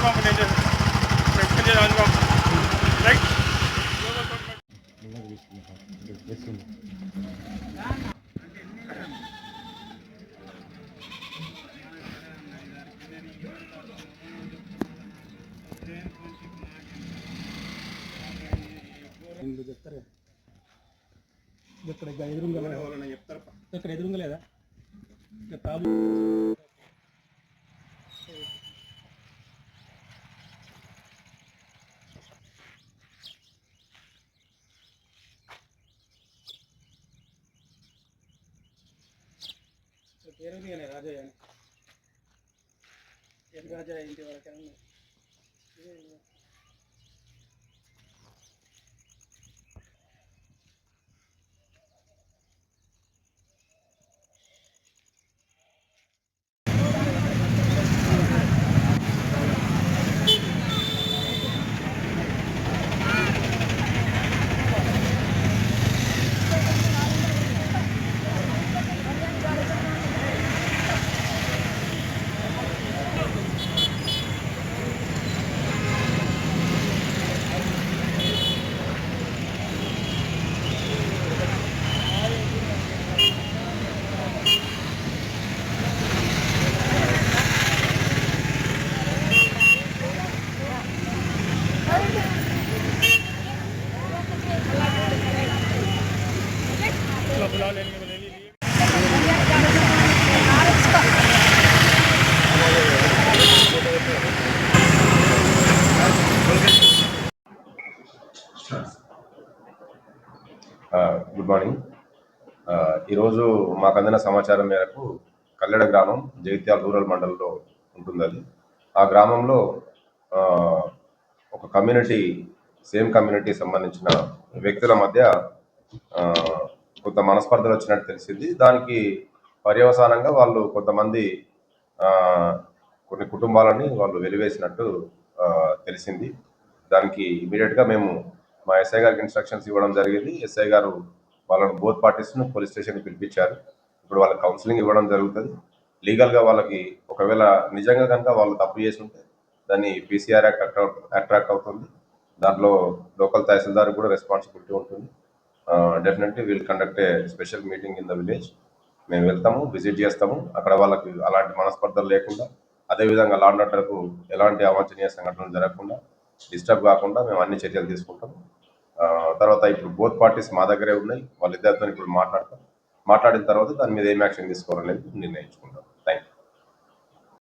రాజబాబు నేను రాజబాబు రైట్ చెప్తారు ఇక్కడ ఎదురుగా చెప్తారు ఇక్కడ ఎదురుగా లేదా ప్రాబ్లం పేరు రాజయ్య ఏం రాజా ఇంటి వరకు గుడ్ మార్నింగ్. ఈరోజు మాకు అందిన సమాచారం మేరకు కల్లెడ గ్రామం జగిత్యాల రూరల్ మండలంలో ఉంటుంది. అది ఆ గ్రామంలో ఒక కమ్యూనిటీ సేమ్ కమ్యూనిటీ సంబంధించిన వ్యక్తుల మధ్య కొంత మనస్పర్ధలు వచ్చినట్టు తెలిసింది. దానికి పర్యవసానంగా వాళ్ళు కొంతమంది కొన్ని కుటుంబాలని వాళ్ళు వెలివేసినట్టు తెలిసింది. దానికి ఇమీడియట్గా మేము మా ఎస్ఐ గారికి ఇన్స్ట్రక్షన్స్ ఇవ్వడం జరిగింది. ఎస్ఐ గారు వాళ్ళను బోత్ పార్టీస్ను పోలీస్ స్టేషన్కి పిలిపించారు. ఇప్పుడు వాళ్ళకి కౌన్సిలింగ్ ఇవ్వడం జరుగుతుంది. లీగల్గా వాళ్ళకి ఒకవేళ నిజంగా కనుక వాళ్ళు తప్పు చేసి ఉంటే దాన్ని పీసీఆర్ యాక్ట్ అట్రాక్ట్ అవుతుంది. దాంట్లో లోకల్ తహసీల్దార్ కూడా రెస్పాన్సిబిలిటీ ఉంటుంది. Definitely will conduct A special meeting in the village. మేము వెళ్తాము, విజిట్ చేస్తాము. అక్కడ వాళ్ళకి అలాంటి మనస్పర్ధలు లేకుండా, అదేవిధంగా లా అండ్ ఆర్డర్కు ఎలాంటి అవాంఛనీయ సంఘటనలు జరగకుండా, డిస్టర్బ్ కాకుండా మేము అన్ని చర్యలు తీసుకుంటాము. తర్వాత ఇప్పుడు బోత్ పార్టీస్ మా దగ్గరే ఉన్నాయి. వాళ్ళిద్దరితో ఇప్పుడు మాట్లాడిన తర్వాత దాని మీద ఏం యాక్షన్ తీసుకోవాలనేది నిర్ణయించుకుంటాం.